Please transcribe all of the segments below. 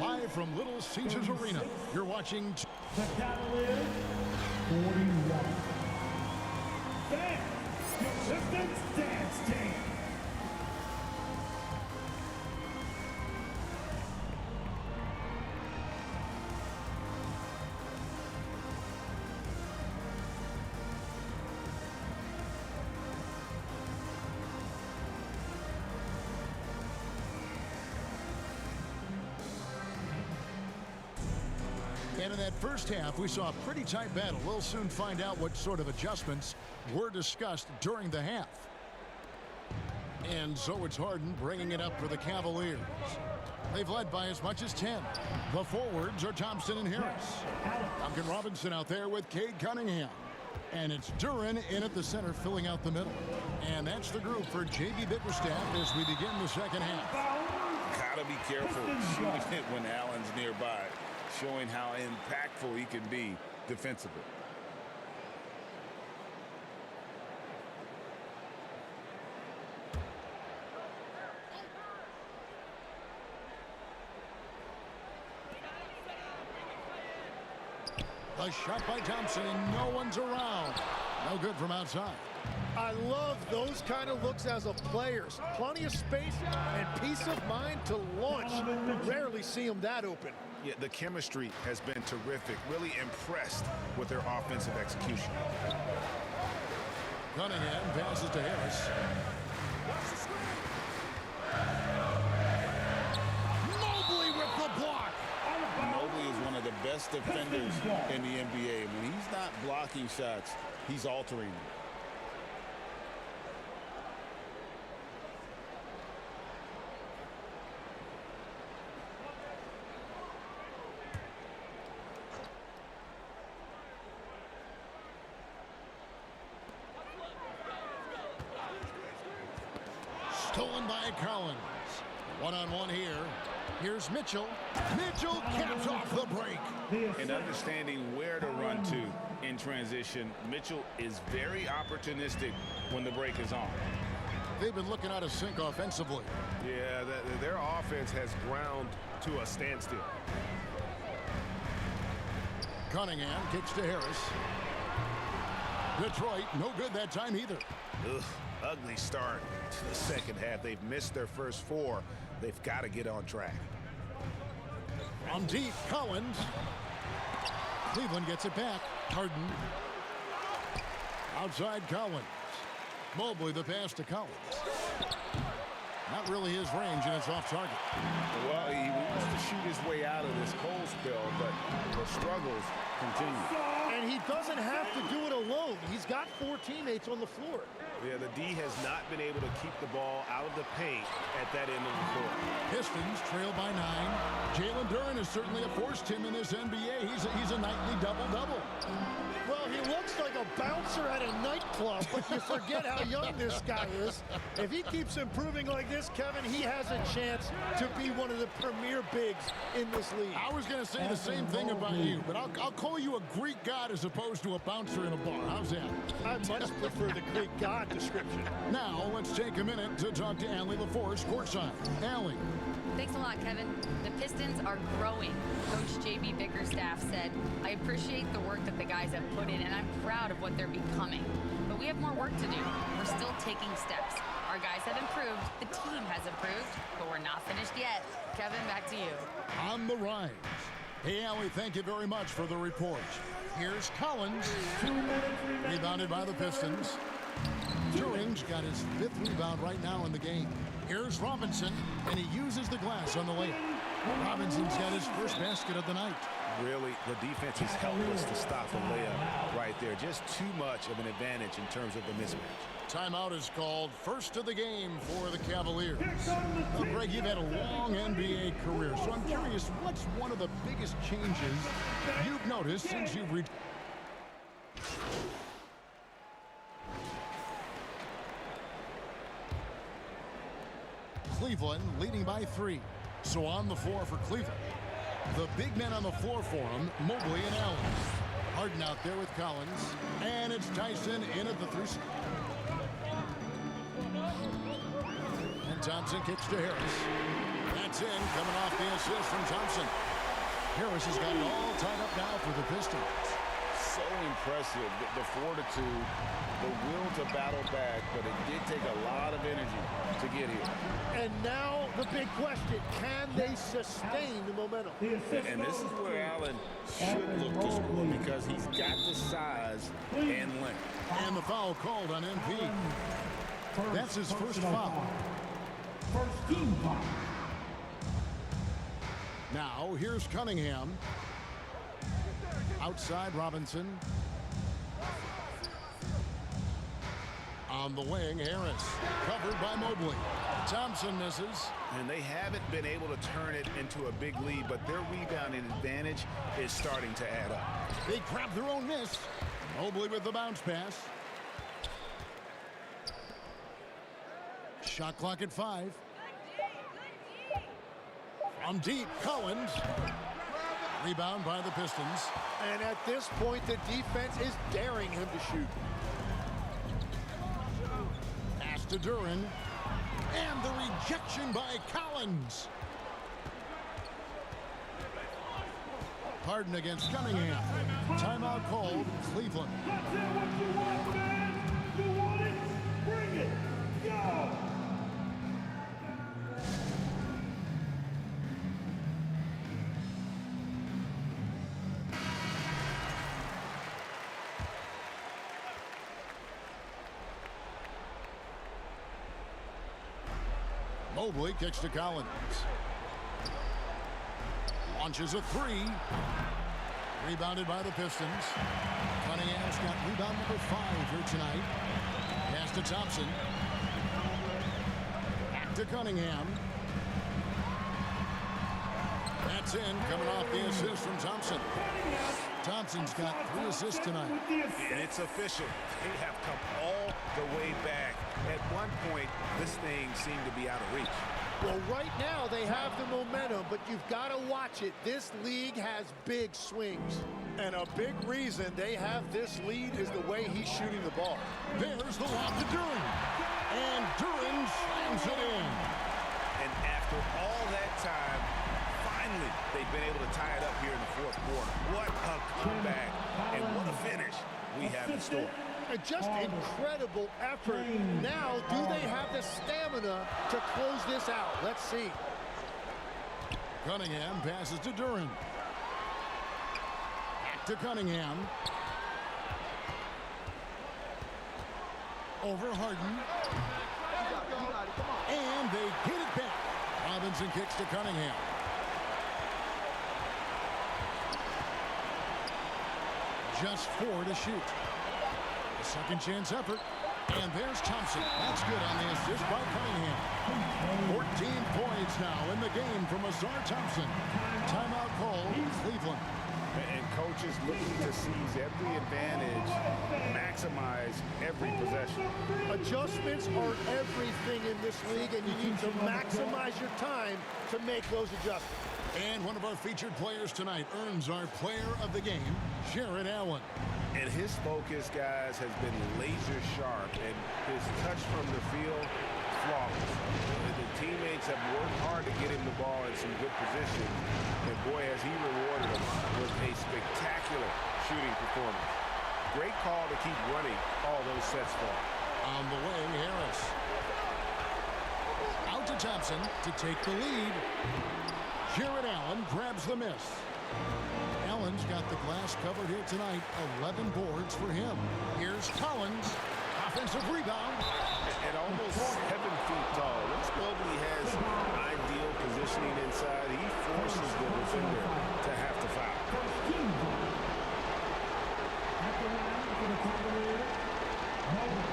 Live from Little Caesars Arena, you're watching the Cavaliers 41. Fans, Consistence Dance Team. And in that first half, we saw a pretty tight battle. We'll soon find out what sort of adjustments were discussed during the half. And so it's Harden bringing it up for the Cavaliers. They've led by as much as 10. The forwards are Thompson and Harris. Duncan Robinson out there with Cade Cunningham. And it's Duren in at the center, filling out the middle. And that's the group for J.B. Bickerstaff as we begin the second half. Gotta be careful shooting it when Allen's nearby, showing how impactful he can be defensively. A shot by Thompson, and no one's around. No good from outside. I love those kind of looks as a player. Plenty of space and peace of mind to launch. Rarely see them that open. Yeah, the chemistry has been terrific. Really impressed with their offensive execution. Cunningham passes to Harris. Mobley with the block. Mobley is one of the best defenders in the NBA. When he's not blocking shots, he's altering them. Stolen by Collins. One-on-one here. Here's Mitchell. Mitchell caps off the break. And understanding where to run to in transition, Mitchell is very opportunistic when the break is on. They've been looking out of sync offensively. Yeah, their offense has ground to a standstill. Cunningham kicks to Harris. Detroit, no good that time either. Ugh, ugly start to the second half. They've missed their first four. They've got to get on track. From deep, Collins. Cleveland gets it back. Harden. Outside Collins. Mobley the pass to Collins. Not really his range, and it's off target. Well, he wants to shoot his way out of this cold spell, but the struggles continue. And he doesn't have to do it alone. He's got 4 teammates on the floor. Yeah, the D has not been able to keep the ball out of the paint at that end of the court. Pistons trail by 9. Jalen Duren has certainly forced him in this NBA. He's a nightly double-double. Well, he looks like a bouncer at a nightclub, but you forget how young this guy is. If he keeps improving like this, Kevin, he has a chance to be one of the premier bigs in this league. I was going to say the same thing about you, but I'll call you a Greek god as opposed to a bouncer in a bar. How's that? I much prefer the Greek god description. Now, let's take a minute to talk to Allie LaForce courtside. Allie. Thanks a lot, Kevin. The Pistons are growing. Coach J.B. Bickerstaff said, I appreciate the work that the guys have put in, and I'm proud of what they're becoming. But we have more work to do. We're still taking steps. Our guys have improved. The team has improved, but we're not finished yet. Kevin, back to you. On the rise. Hey, Allie, thank you very much for the report. Here's Collins. Rebounded by the Pistons. Duren's got his 5th rebound right now in the game. Here's Robinson, and he uses the glass on the layup. Robinson's got his first basket of the night. Really, the defense is helpless to stop the layup right there. Just too much of an advantage in terms of the mismatch. Timeout is called. First of the game for the Cavaliers. Now, Greg, you've had a long NBA career, so I'm curious, what's one of the biggest changes you've noticed since you've reached? Cleveland leading by 3. So on the floor for Cleveland. The big men on the floor for him, Mobley and Allen. Harden out there with Collins. And it's Tyson in at the 3. And Thompson kicks to Harris. That's in, coming off the assist from Thompson. Harris has got it all tied up now for the Pistons. So impressive, the fortitude, the will to battle back, but it did take a lot of energy to get here. And now the big question, can they sustain the momentum? And this is where Allen should look to score because he's got the size and length. And the foul called on MP. That's his first foul. First team foul. Now, here's Cunningham. Outside Robinson. On the wing, Harris. Covered by Mobley. Thompson misses. And they haven't been able to turn it into a big lead, but their rebounding advantage is starting to add up. They grab their own miss. Mobley with the bounce pass. Shot clock at 5. From deep, Collins. Rebound by the Pistons. And at this point, the defense is daring him to shoot. Pass to Duran. And the rejection by Collins. Harden against Cunningham. Timeout called, Cleveland. Let's hear what you want, man. You want it? Bring it. Go. Mobley kicks to Collins. Launches a 3. Rebounded by the Pistons. Cunningham's got rebound number 5 here tonight. Pass to Thompson. Back to Cunningham. That's in, coming off the assist from Thompson. Thompson's got 3 assists tonight. And it's official. They have come all the way back. At one point, this thing seemed to be out of reach. Well, right now they have the momentum, but you've got to watch it. This league has big swings. And a big reason they have this lead is the way he's shooting the ball. There's the lob to Duran. And Duran slams it in. And after all that time, finally, they've been able to tie it up here in the fourth quarter. What a comeback and what a finish we have in store. Just incredible effort. Now, do they have the stamina to close this out? Let's see. Cunningham passes to Duran. Back to Cunningham. Over Harden. And they get it back. Robinson kicks to Cunningham. Just 4 to shoot. A second chance effort. And there's Thompson. That's good on the assist by Cunningham. 14 points now in the game from Azar Thompson. Timeout call, Cleveland. And coaches looking to seize every advantage, maximize every possession. Adjustments are everything in this league, and you need to maximize your time to make those adjustments. And one of our featured players tonight earns our player of the game, Jared Allen. And his focus, guys, has been laser sharp, and his touch from the field, flawless. The teammates have worked hard to get him the ball in some good position, and boy, has he rewarded them with a spectacular shooting performance. Great call to keep running all those sets for him. On the wing, Harris. Out to Thompson to take the lead. Jared Allen grabs the miss. Allen's got the glass covered here tonight. 11 boards for him. Here's Collins. Offensive rebound. At almost 7 feet tall, once Mobley has ideal positioning inside, he forces the defender to have to foul.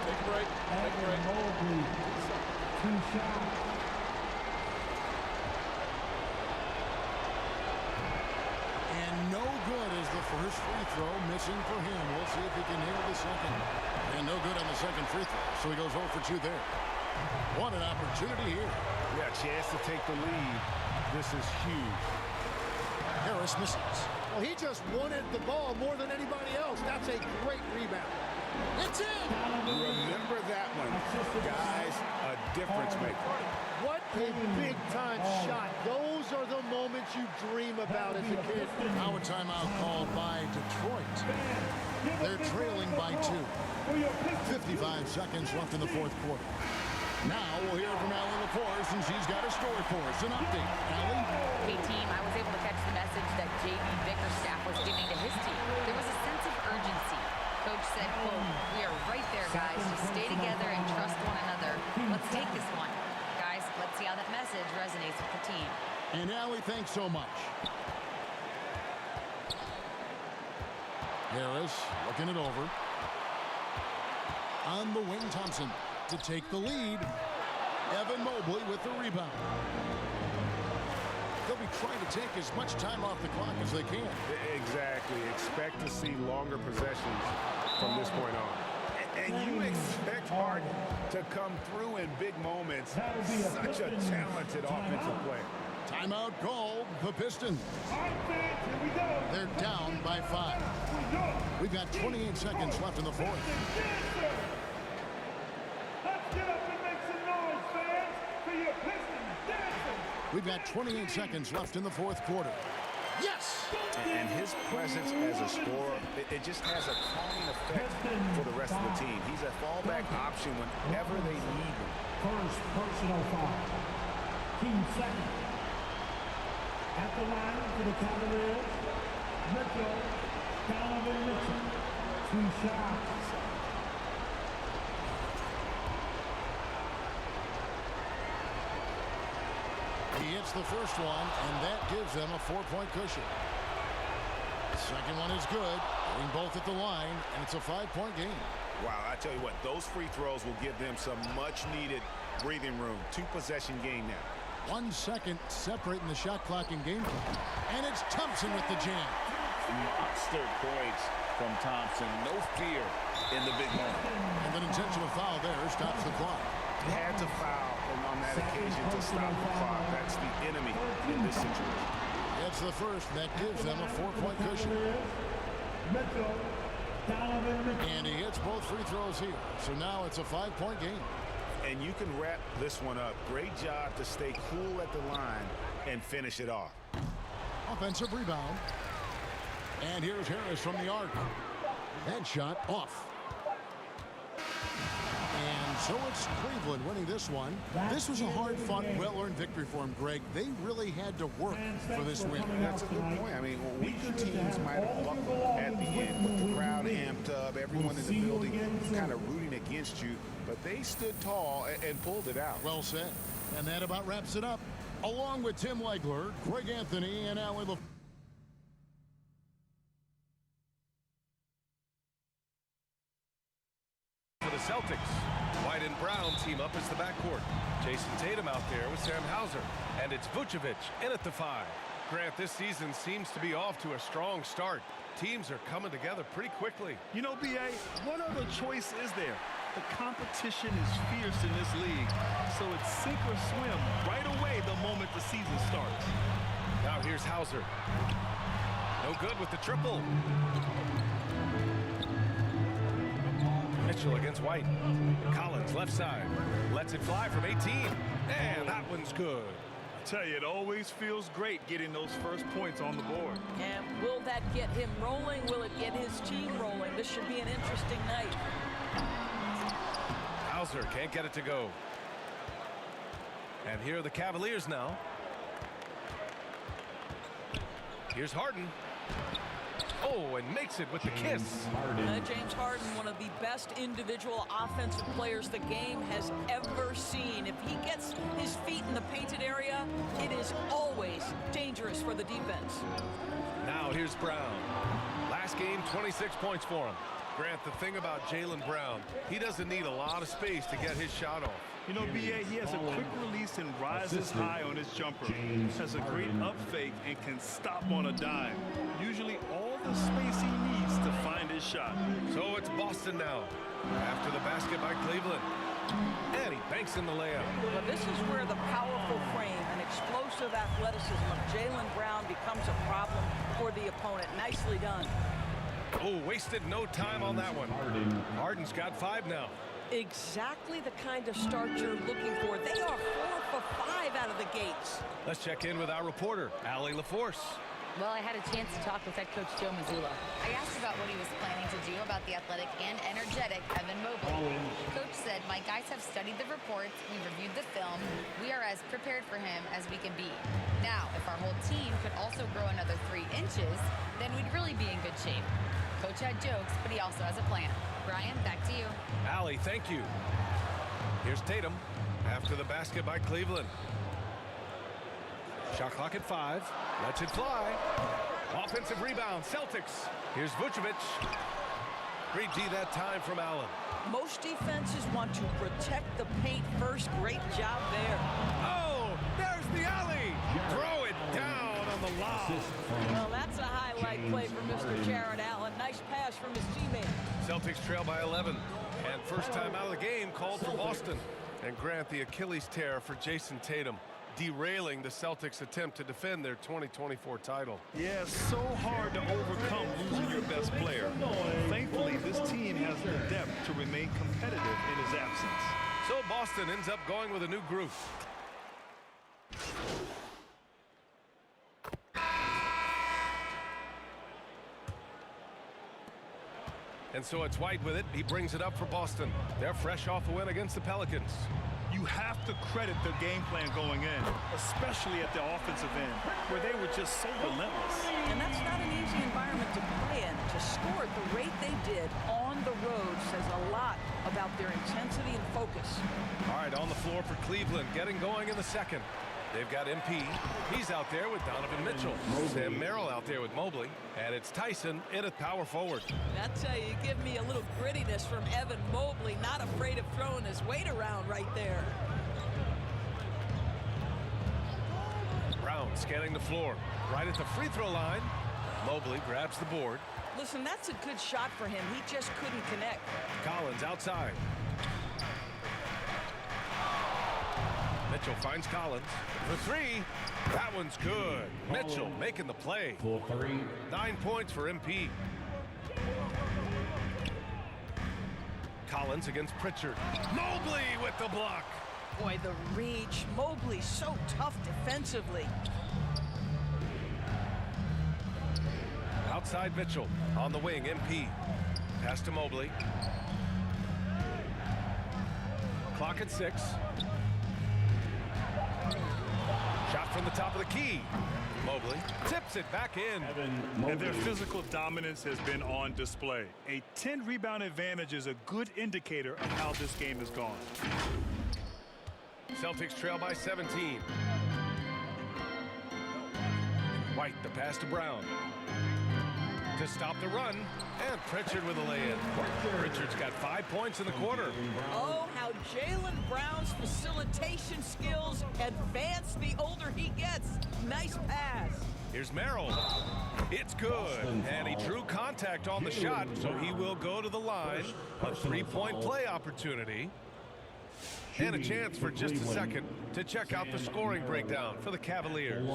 Take a break. Take a break. Mobley. 2 shots. No good is the first free throw, missing for him. We'll see if he can nail the second. And no good on the second free throw, so he goes 0 for 2 there. What an opportunity here. Yeah, chance to take the lead. This is huge. Harris misses. Well, he just wanted the ball more than anybody else. That's a great rebound. It's in. Remember that one. Guys, a difference maker. What a big-time shot. Those are the moments you dream about as a kid. Now a timeout called by Detroit. They're trailing by 2. 55 seconds left in the fourth quarter. Now we'll hear from Allie LaForce, and she's got a story for us. An update. Allie? Hey, team, I was able to catch the message that JB Bickerstaff was giving to his team. There was a sense of urgency. Coach said, quote, "We are right there, guys. Just stay together and trust one another. Let's take this one. Guys, let's see how that message resonates with the team." And Allie, thanks so much. Harris looking it over. On the wing, Thompson to take the lead. Evan Mobley with the rebound. They'll be trying to take as much time off the clock as they can. Exactly. Expect to see longer possessions from this point on. And you expect Harden to come through in big moments. Such a talented offensive player. Timeout called. The Pistons. They're down by 5. We've got 28 seconds left in the fourth. Let's get up and make some noise, fans, for your Pistons dancing. We've got 28 seconds left in the fourth quarter. Yes! And his presence as a scorer, it just has a calming effect for the rest of the team. He's a fallback option whenever they need him. First personal foul. Team second. At the line for the Cavaliers, Mitchell, Donovan Mitchell. 2 shots. He hits the first one, and that gives them a 4-point cushion. The second one is good, hitting both at the line, and it's a 5-point game. Wow, I tell you what, those free throws will give them some much-needed breathing room. 2-possession game now. 1 second separating the shot clock and game clock. And it's Thompson with the jam. Monster points from Thompson. No fear in the big moment. And an intentional foul there stops the clock. Had to foul on that occasion to stop the clock. That's the enemy in this situation. It's the first. That gives them a 4-point cushion. Mitchell, Donovan Mitchell. And he hits both free throws here. So now it's a 5-point game. And you can wrap this one up. Great job to stay cool at the line and finish it off. Offensive rebound. And here's Harris from the arc. That shot off. And so it's Cleveland winning this one. This was a hard-fought, well-earned victory for him, Greg. They really had to work for this win. That's a good point. I mean, weaker teams might have buckled at the end with the crowd amped up, everyone in the building kind of rooting against you, but they stood tall and pulled it out. Well said. And that about wraps it up. Along with Tim Legler, Greg Anthony, and Allie LaForce. For the Celtics, White and Brown team up as the backcourt. Jason Tatum out there with Sam Hauser. And it's Vucevic in at the 5. Grant, this season seems to be off to a strong start. Teams are coming together pretty quickly. You know, B.A., what other choice is there? The competition is fierce in this league, so it's sink or swim right away the moment the season starts. Now here's Hauser. No good with the triple. Mitchell against White. Collins left side. Lets it fly from 18. And that one's good. I tell you, it always feels great getting those first points on the board. And will that get him rolling? Will it get his team rolling? This should be an interesting night. Hauser can't get it to go. And here are the Cavaliers now. Here's Harden. Oh, and makes it with the kiss. James Harden, one of the best individual offensive players the game has ever seen. If he gets his feet in the painted area, it is always dangerous for the defense. Now here's Brown. Last game, 26 points for him. Grant, the thing about Jaylen Brown, he doesn't need a lot of space to get his shot off. You know, B.A., he has a quick release and rises high on his jumper. Has a great up fake and can stop on a dime. Usually all the space he needs to find his shot. So it's Boston now, after the basket by Cleveland. And he banks in the layup. But this is where the powerful frame and explosive athleticism of Jaylen Brown becomes a problem for the opponent. Nicely done. Oh, wasted no time on that one. Harden's got 5 now. Exactly the kind of start you're looking for. They are 4 for 5 out of the gates. Let's check in with our reporter, Allie LaForce. Well, I had a chance to talk with head coach Joe Mazzulla. I asked about what he was planning to do about the athletic and energetic Evan Mobley. Coach said, my guys have studied the reports, we reviewed the film, we are as prepared for him as we can be. Now, if our whole team could also grow another 3 inches, then we'd really be in good shape. Coach had jokes, but he also has a plan. Brian, back to you. Allie, thank you. Here's Tatum after the basket by Cleveland. Shot clock at 5. Lets it fly. Offensive rebound, Celtics. Here's Vucevic. Great D that time from Allen. Most defenses want to protect the paint first. Great job there. Oh, there's the alley. Throw it down on the lob. Well, that's a highlight play for Mr. Jared Allen. Nice pass from his teammate. Celtics trail by 11. And first time out of the game called for Boston. And Grant, the Achilles tear for Jason Tatum, derailing the Celtics' attempt to defend their 2024 title. Yeah, so hard to overcome losing your best player. Thankfully, this team has the depth to remain competitive in his absence. So Boston ends up going with a new group. And so it's White with it. He brings it up for Boston. They're fresh off a win against the Pelicans. You have to credit their game plan going in, especially at the offensive end, where they were just so relentless. And that's not an easy environment to play in. To score at the rate they did on the road says a lot about their intensity and focus. All right, on the floor for Cleveland, getting going in the second. They've got MP. He's out there with Donovan Mitchell. Sam Merrill out there with Mobley. And it's Tyson in at power forward. I tell you, you give me a little grittiness from Evan Mobley. Not afraid of throwing his weight around right there. Brown scanning the floor. Right at the free throw line. Mobley grabs the board. Listen, that's a good shot for him. He just couldn't connect. Collins outside. Mitchell finds Collins for 3. That one's good. Mitchell making the play. 9 points for MP. Collins against Pritchard. Mobley with the block. Boy, the reach. Mobley so tough defensively. Outside Mitchell on the wing. MP. Pass to Mobley. Clock at 6. Shot from the top of the key. Mobley tips it back in. And their physical dominance has been on display. A 10-rebound advantage is a good indicator of how this game has gone. Celtics trail by 17. White, the pass to Brown. To stop the run, and Pritchard with a lay-in. Pritchard's got 5 points in the quarter. Oh, how Jaylen Brown's facilitation skills advance the older he gets. Nice pass. Here's Merrill. It's good, and he drew contact on the shot, so he will go to the line. A 3-point play opportunity. And a chance for just a second to check out the scoring breakdown for the Cavaliers.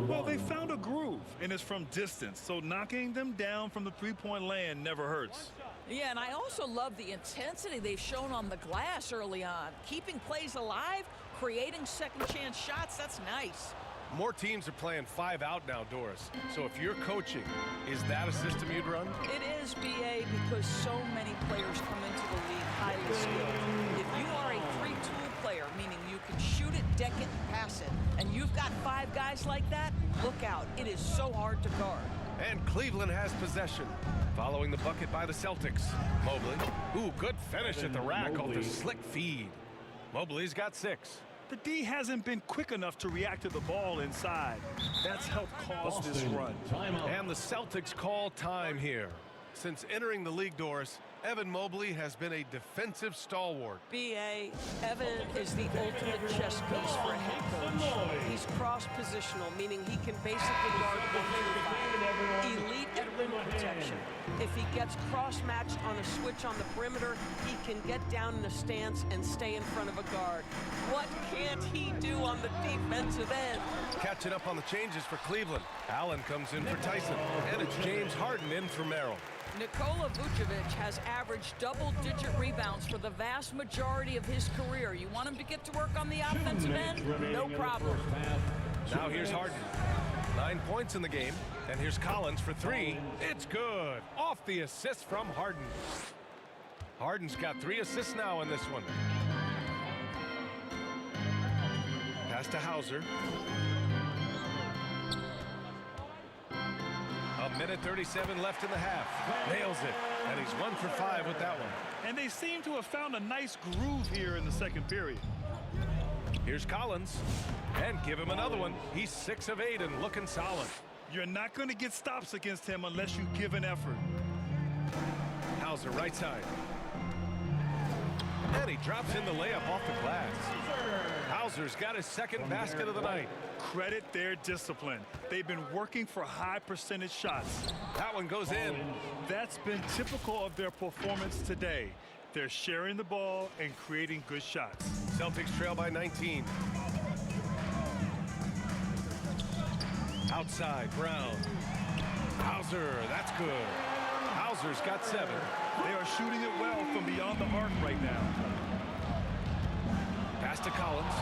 Well, they found a groove, and it's from distance, so knocking them down from the three-point land never hurts. Yeah, and I also love the intensity they've shown on the glass early on. Keeping plays alive, creating second-chance shots, that's nice. More teams are playing 5 out now, Doris. So if you're coaching, is that a system you'd run? It is, BA, because so many players come into the league highly skilled. If you are a three-tool player, meaning you can shoot it, deck it, and pass it, and you've got 5 guys like that, look out. It is so hard to guard. And Cleveland has possession. Following the bucket by the Celtics. Mobley. Ooh, good finish at the rack off the slick feed. Mobley's got 6. The D hasn't been quick enough to react to the ball inside. That's helped cause this run. And the Celtics call time here. Since entering the league, Doris, Evan Mobley has been a defensive stalwart. B.A., Evan is the ultimate chess piece for a head coach. He's cross-positional, meaning he can basically guard 1 through 5. Elite at rim protection. If he gets cross-matched on a switch on the perimeter, he can get down in a stance and stay in front of a guard. What can't he do on the defensive end? catching up on the changes for Cleveland. Allen comes in for Tyson, and it's James Harden in for Merrill. Nikola Vucevic has averaged double-digit rebounds for the vast majority of his career. You want him to get to work on the offensive end? No problem. Now here's Harden. 9 points in the game, and here's Collins for 3. It's good. Off the assist from Harden. Harden's got 3 assists now in this one. Pass to Hauser. A minute 37 left in the half. Nails it, and he's 1 for 5 with that one. And they seem to have found a nice groove here in the second period. Here's Collins, and give him another one. He's 6 of 8 and looking solid. You're not going to get stops against him unless you give an effort. Hauser right side. And he drops in the layup off the glass. Hauser's got his second basket of the night. Credit their discipline. They've been working for high percentage shots. That one goes in. That's been typical of their performance today. They're sharing the ball and creating good shots. Celtics trail by 19. Outside, Brown. Hauser, that's good. Hauser's got 7. They are shooting it well from beyond the arc right now. Pass to Collins.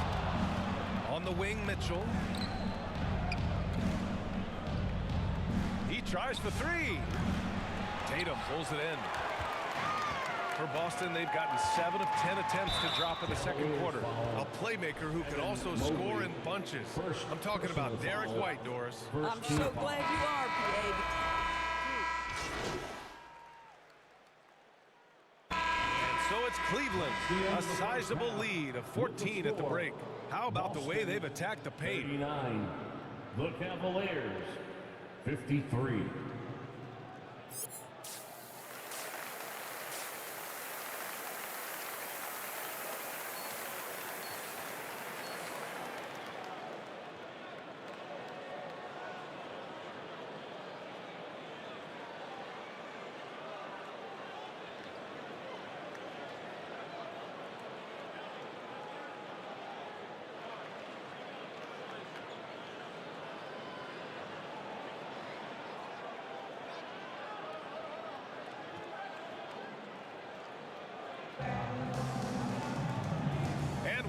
On the wing, Mitchell. He tries for 3. Tatum pulls it in. For Boston, they've gotten 7 of 10 attempts to drop in the second quarter. A playmaker who can also score in bunches. I'm talking about Derek White, Doris. I'm so glad you are, Babe. So it's Cleveland, a sizable lead of 14 at the break. How about the way they've attacked the paint? 39. The Cavaliers, 53.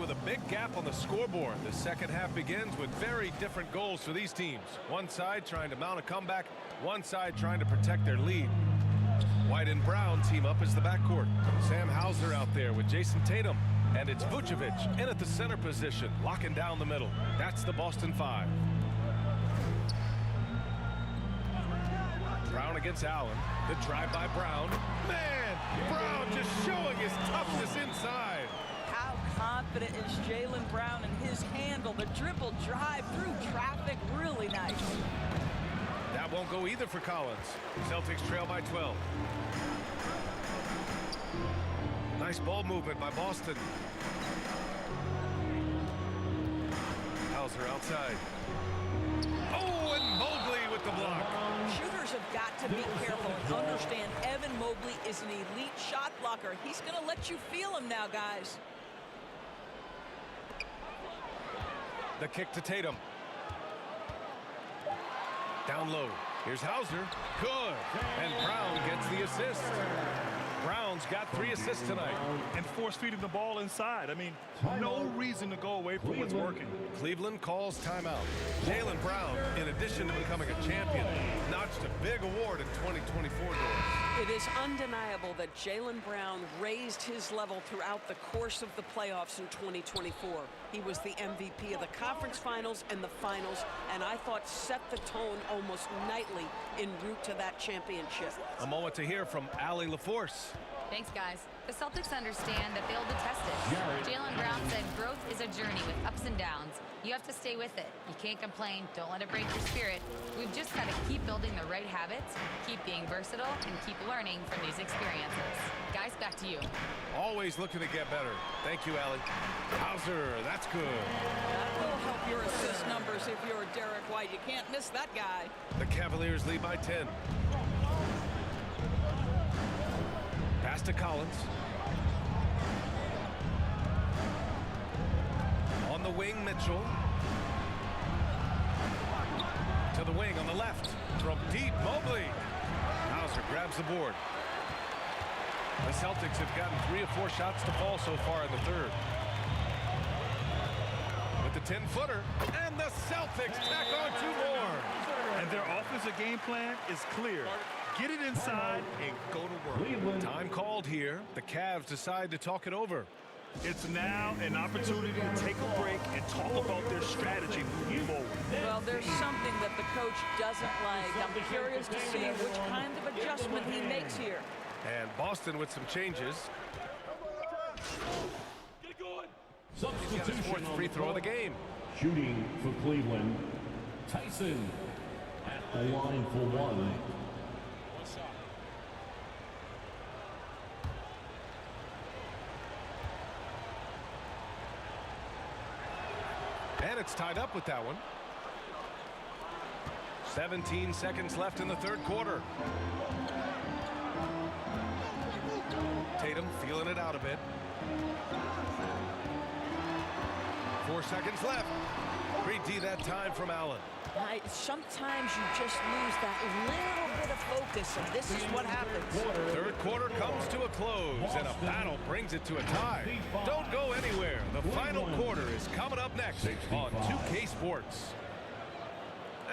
With a big gap on the scoreboard, the second half begins with very different goals for these teams. One side trying to mount a comeback, one side trying to protect their lead. White and Brown team up as the backcourt. Sam Hauser out there with Jason Tatum, and it's Vucevic in at the center position, locking down the middle. That's the Boston 5. Brown against Allen. The drive by Brown. Man, Brown just showing his toughness inside. How confident is Jaylen Brown in his handle? The dribble drive through traffic, really nice. That won't go either for Collins. Celtics trail by 12. Nice ball movement by Boston. Hauser outside. Oh, and Mobley with the block. Shooters have got to be careful and understand Evan Mobley is an elite shot blocker. He's going to let you feel him now, guys. The kick to Tatum. Down low. Here's Hauser. Good. And Brown gets the assist. Brown's got 3 assists tonight. And force-feeding the ball inside. I mean, no reason to go away from what's working. Cleveland calls timeout. Jaylen Brown, in addition to becoming a champion, notched a big award in 2024, Doris. It is undeniable that Jaylen Brown raised his level throughout the course of the playoffs in 2024. He was the MVP of the conference finals and the finals, and I thought set the tone almost nightly en route to that championship. A moment to hear from Allie LaForce. Thanks, guys. The Celtics understand that they'll be tested. Jaylen Brown said growth is a journey with ups and downs. You have to stay with it. You can't complain. Don't let it break your spirit. We've just got to keep building the right habits, keep being versatile, and keep learning from these experiences. Guys, back to you. Always looking to get better. Thank you, Allie. Hauser, that's good. That will help your assist numbers if you're Derek White. You can't miss that guy. The Cavaliers lead by 10. Pass to Collins. On the wing, Mitchell. To the wing on the left. From deep, Mobley. Hauser grabs the board. The Celtics have gotten 3 of 4 shots to fall so far in the third. With the 10-footer, and the Celtics tack on 2 more. And their offensive game plan is clear. Get it inside and go to work. Time called here. The Cavs decide to talk it over. It's now an opportunity to take a break and talk about their strategy moving forward. Well, there's something that the coach doesn't like. I'm curious to see which kind of adjustment he makes here. And Boston with some changes. He's got his 4th free throw of the game. Shooting for Cleveland, Tyson at the line for 1. And it's tied up with that one. 17 seconds left in the third quarter. Tatum feeling it out a bit. 4 seconds left. Great D that time from Allen. Sometimes you just lose that little bit of focus, and this is what happens. Third quarter comes to a close, and a battle brings it to a tie. Don't go anywhere. The final quarter is coming up next on 2K Sports.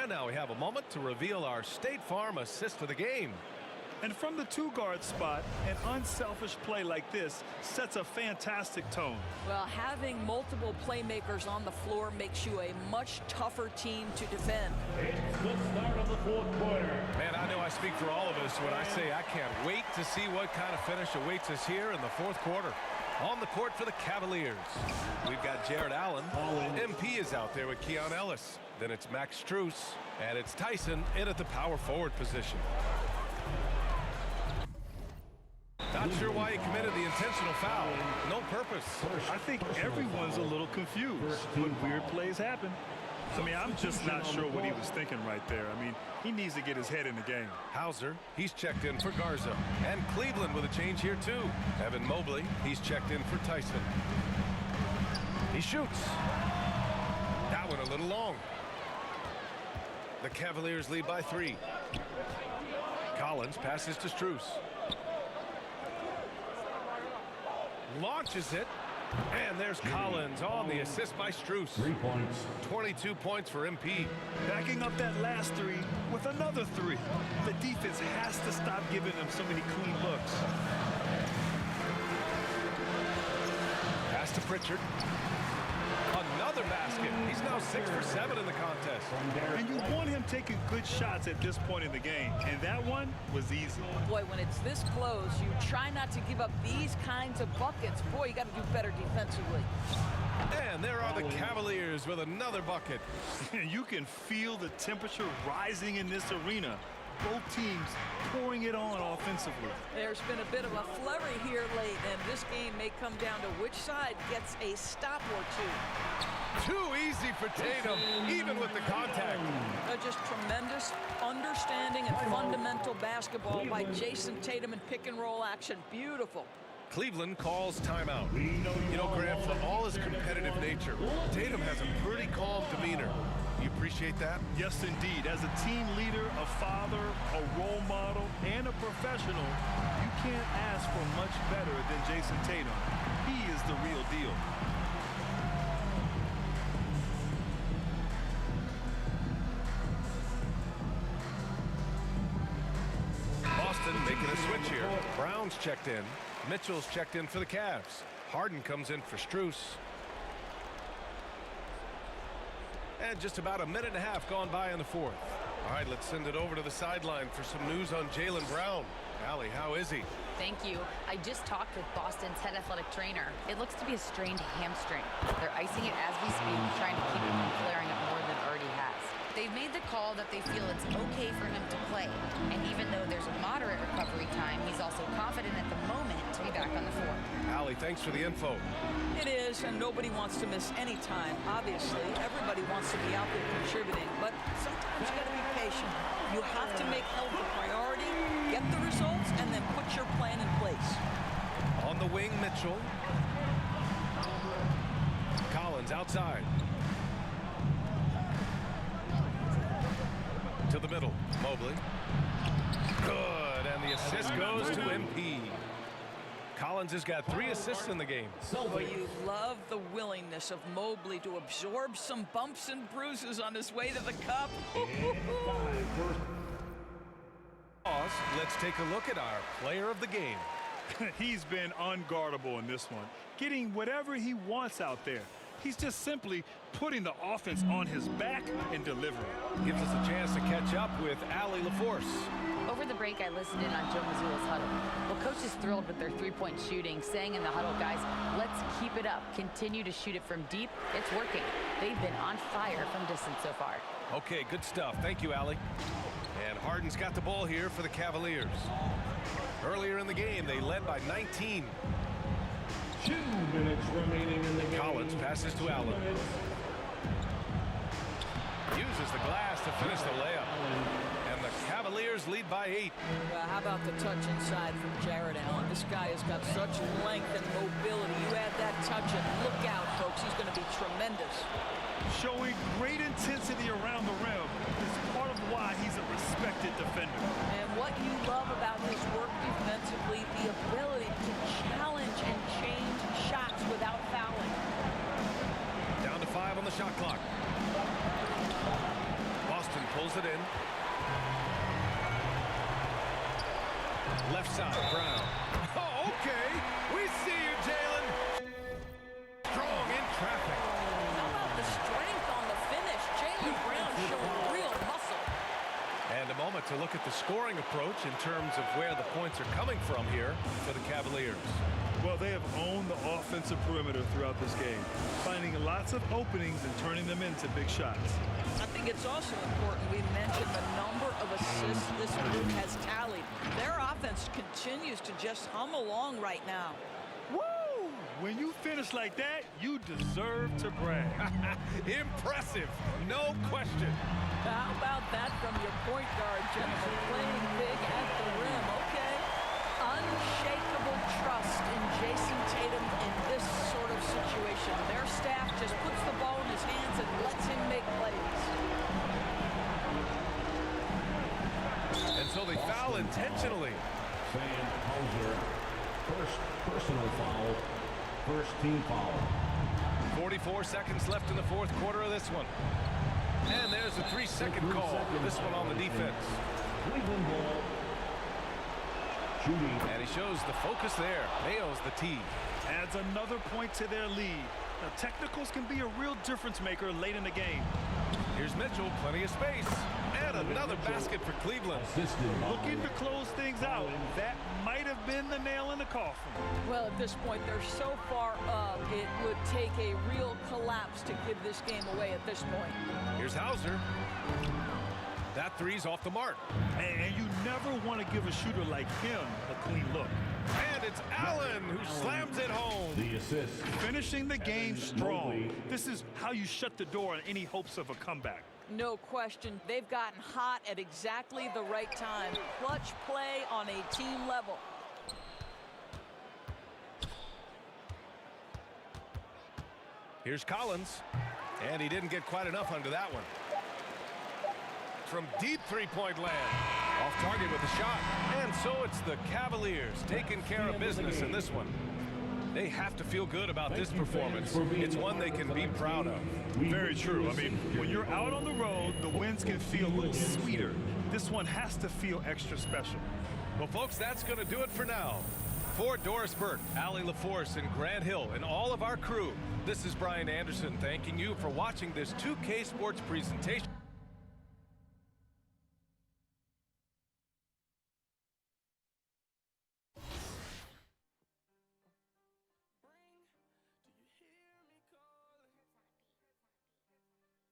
And now we have a moment to reveal our State Farm assist of the game. And from the 2-guard spot, an unselfish play like this sets a fantastic tone. Well, having multiple playmakers on the floor makes you a much tougher team to defend. It's the start of the 4th quarter. Man, I know I speak for all of us when I say I can't wait to see what kind of finish awaits us here in the 4th quarter. On the court for the Cavaliers, we've got Jared Allen. MP is out there with Keon Ellis. Then it's Max Strus, and it's Tyson in at the power forward position. Not sure why he committed the intentional foul. No purpose. I think everyone's a little confused, but weird plays happen. I mean, I'm just not sure what he was thinking right there. I mean, he needs to get his head in the game. Hauser, he's checked in for Garza. And Cleveland with a change here, too. Evan Mobley, he's checked in for Tyson. He shoots. That one a little long. The Cavaliers lead by 3. Collins passes to Strus. Launches it. And there's Collins on the assist by Strus. 3 points. 22 points for MP. Backing up that last 3 with another 3. The defense has to stop giving them so many clean looks. Pass to Pritchard. Another basket. He's now 6 for 7 in the contest. And you want him taking good shots at this point in the game. And that one was easy. Boy, when it's this close, you try not to give up these kinds of buckets. Boy, you got to do better defensively. And there are the Cavaliers with another bucket. You can feel the temperature rising in this arena. Both teams pouring it on offensively. There's been a bit of a flurry here late, and this game may come down to which side gets a stop or 2. Too easy for Tatum, even with the contact. Just tremendous understanding and fundamental basketball by Jason Tatum in pick-and-roll action. Beautiful. Cleveland calls timeout. You know, Grant, for all his competitive nature, Tatum has a pretty calm demeanor. You appreciate that? Yes, indeed. As a team leader, a father, a role model, and a professional, you can't ask for much better than Jason Tatum. He is the real deal. Boston making a switch here. Brown's checked in. Mitchell's checked in for the Cavs. Harden comes in for Strus. And just about a minute and a half gone by in the 4th. All right, let's send it over to the sideline for some news on Jaylen Brown. Allie, how is he? Thank you. I just talked with Boston's head athletic trainer. It looks to be a strained hamstring. They're icing it as we speak, trying to keep it from flaring up more than it already has. They've made the call that they feel it's okay for him to play. And even though there's a moderate recovery time, he's also confident at the moment to be back on the floor. Allie, thanks for the info. It is, and nobody wants to miss any time. Obviously, everybody wants to be out there contributing, but sometimes you got to be patient. You have to make health a priority, get the results, and then put your plan in place. On the wing, Mitchell. Collins outside. To the middle. Mobley. Good. And the assist goes to MP. Collins has got 3 assists in the game. Well, you love the willingness of Mobley to absorb some bumps and bruises on his way to the cup. Let's take a look at our player of the game. He's been unguardable in this one, getting whatever he wants out there. He's just simply putting the offense on his back and delivering. Gives us a chance to catch up with Ali LaForce. Over the break, I listened in on Joe Mazzulla's huddle. Well, coach is thrilled with their three-point shooting, saying in the huddle, guys, let's keep it up. Continue to shoot it from deep. It's working. They've been on fire from distance so far. Okay, good stuff. Thank you, Ali. And Harden's got the ball here for the Cavaliers. Earlier in the game, they led by 19. 2 minutes remaining in the game. Collins passes to Allen. Uses the glass to finish the layup. And the Cavaliers lead by 8. How about the touch inside from Jared Allen? This guy has got such length and mobility. You add that touch and look out, folks. He's going to be tremendous. Showing great intensity around the rim is part of why he's a respected defender. And what you love about his work defensively, the ability to challenge and change shots without fouling. Down to 5 on the shot clock. Boston pulls it in. Left side, Brown. Oh, okay. We see you, Jalen. Strong in traffic. How about the strength on the finish? Jalen Brown showing real muscle. And a moment to look at the scoring approach in terms of where the points are coming from here for the Cavaliers. Well, they have owned the offensive perimeter throughout this game, finding lots of openings and turning them into big shots. I think it's also important we mention the number of assists this group has tallied. Their offense continues to just hum along right now. Woo! When you finish like that, you deserve to brag. Impressive, no question. How about that from your point guard, gentlemen? Playing big at the rim, okay. Unshakable trust in Jason Tatum in this sort of situation. Their staff just puts the ball in his hands and lets him make plays. And so they foul intentionally. Sam Hauser, first personal foul, first team foul. 44 seconds left in the fourth quarter of this one. And there's a 3-second call. This one on the defense. Cleveland ball. Shooting. And he shows the focus there. Nails the tee. Adds another point to their lead. Now, technicals can be a real difference maker late in the game. Here's Mitchell, plenty of space. And another basket for Cleveland. Looking to close things out. That might have been the nail in the coffin. Well, at this point, they're so far up, it would take a real collapse to give this game away at this point. Here's Hauser. That three's off the mark. And you never want to give a shooter like him a clean look. And it's Allen who slams it home. The assist. Finishing the game strong. This is how you shut the door on any hopes of a comeback. No question. They've gotten hot at exactly the right time. Clutch play on a team level. Here's Collins. And he didn't get quite enough under that one. From deep three-point land. Off target with a shot. And so it's the Cavaliers taking care of business in this one. They have to feel good about this performance. It's one they can be proud of. Very true. I mean, when you're out on the road, the wins can feel a little sweeter. This one has to feel extra special. Well, folks, that's going to do it for now. For Doris Burke, Ali LaForce, and Grant Hill, and all of our crew, this is Brian Anderson thanking you for watching this 2K Sports presentation.